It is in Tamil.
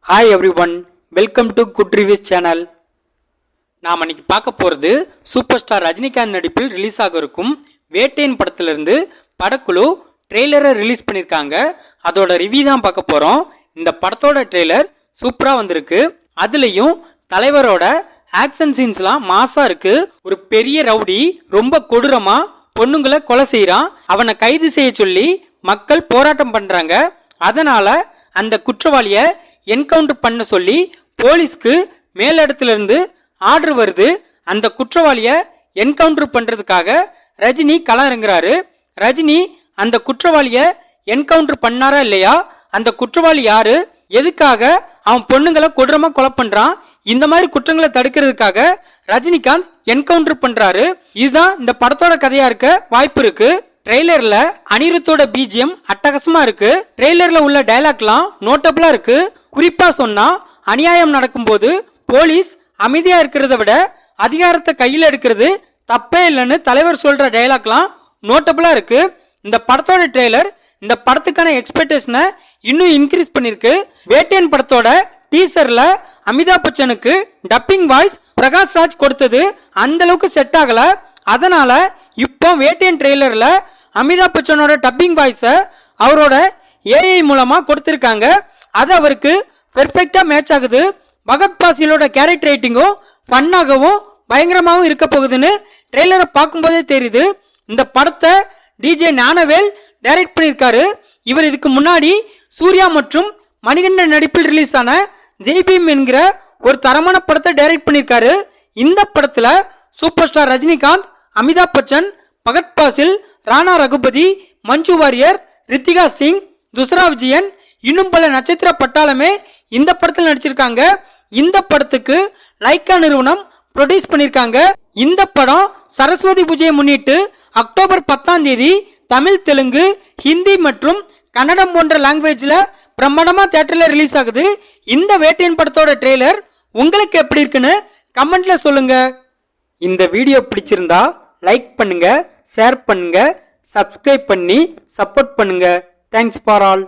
Hi every one, welcome to good reviews channel. நாம் இன்னைக்கு பார்க்க போகிறது சூப்பர் ஸ்டார் ரஜினிகாந்த் நடிப்பில் ரிலீஸ் ஆக இருக்கும் வேட்டையன் படத்திலிருந்து படக்குழு ட்ரெய்லரை ரிலீஸ் பண்ணியிருக்காங்க. அதோட ரிவ்யூ தான் பார்க்க போகிறோம். இந்த படத்தோட ட்ரெய்லர் சூப்பராக வந்திருக்கு. அதுலேயும் தலைவரோட ஆக்ஷன் சீன்ஸ்லாம் மாசா இருக்கு. ஒரு பெரிய ரவுடி ரொம்ப கொடூரமா பொண்ணுங்களை கொலை செய்யறான். அவனை கைது செய்ய சொல்லி மக்கள் போராட்டம் பண்றாங்க. அதனால அந்த குற்றவாளியை என்கவுண்டர் பண்ண சொல்லி போலீஸ்க்கு மேலிடத்துல இருந்து ஆர்டர் வருது. அந்த குற்றவாளியை என்கவுண்டர் பண்றதுக்காக ரஜினி களம் இறங்குறாரு. ரஜினி அந்த குற்றவாளியை என்கவுண்டர் பண்ணாரா இல்லையா, அந்த குற்றவாளி யாரு, எதுக்காக அவன் பொண்ணுங்களை கொடூரமா கொலை பண்றான், இந்த மாதிரி குற்றங்களை தடுக்கிறதுக்காக ரஜினிகாந்த் என்கவுண்டர் பண்றாரு. இதுதான் இந்த படத்தோட கதையா இருக்க வாய்ப்பு இருக்கு. ட்ரெய்லர்ல அனிருத்தோட பிஜிஎம் அட்டகாசமா இருக்கு. ட்ரெய்லர்ல உள்ள டயலாக்லாம் நோட்டபிளா இருக்கு. குறிப்பா சொன்னா, அநியாயம் நடக்கும்போது போலீஸ் அமைதியா இருக்கிறத விட அதிகாரத்தை கையில் எடுக்கிறது தப்பே இல்லைன்னு தலைவர் சொல்ற டயலாக்லாம் நோட்டபிளா இருக்கு. இந்த படத்தோட ட்ரெய்லர் இந்த படத்துக்கான எக்ஸ்பெக்டேஷனை இன்னும் இன்க்ரீஸ் பண்ணிருக்கு. வேட்டையன் படத்தோட டீசர்ல அமிதாப் பச்சனுக்கு டப்பிங் வாய்ஸ் பிரகாஷ் ராஜ் கொடுத்தது அந்த அளவுக்கு செட் ஆகல. அதனால இப்போ வேட்டையன் ட்ரெய்லர்ல அமிதாப் பச்சனோட டப்பிங் வாய்ஸை அவரோட ஏஐ மூலமா கொடுத்திருக்காங்க. அது அவருக்கு பெர்ஃபெக்டா மேட்ச் ஆகுது. பகத் பாசிலோட கேரக்டர் ரைட்டிங்கும் ஃபன்னாகவும் பயங்கரமாகவும் இருக்க போகுதுன்னு ட்ரெய்லரை பார்க்கும்போதே தெரியுது. இந்த படத்தை டிஜே ஞானவேல் டைரக்ட் பண்ணியிருக்காரு. இவர் இதுக்கு முன்னாடி சூர்யா மற்றும் மணிகண்டன் நடிப்பில் ரிலீஸ் ஆன ஜெய்பீம் என்கிற ஒரு தரமான படத்தை டைரக்ட் பண்ணியிருக்காரு. இந்த படத்துல சூப்பர் ஸ்டார் ரஜினிகாந்த், அமிதாப் பச்சன், பகத் பாசில், ராணா ரகுபதி, மஞ்சு வாரியர், ரித்திகா சிங், துஸ்ரா விஜயன், இன்னும் பல நட்சத்திர பட்டாளமே இந்த படத்தில் நடிச்சிருக்காங்க. இந்த படத்துக்கு லைக்கா நிறுவனம் ப்ரொடியூஸ் பண்ணியிருக்காங்க. இந்த படம் சரஸ்வதி பூஜையை முன்னிட்டு அக்டோபர் 10 தமிழ், தெலுங்கு, ஹிந்தி மற்றும் கன்னடம் போன்ற லாங்குவேஜ்ல பிரம்மாண்டமா தியேட்டர்ல ரிலீஸ் ஆகுது. இந்த வேட்டையன் படத்தோட ட்ரெய்லர் உங்களுக்கு எப்படி இருக்குன்னு கமெண்ட்ல சொல்லுங்க. இந்த வீடியோ பிடிச்சிருந்தா லைக் பண்ணுங்க, ஷேர் பண்ணுங்க, சப்ஸ்கிரைப் பண்ணி சப்போர்ட் பண்ணுங்க. Thanks for all.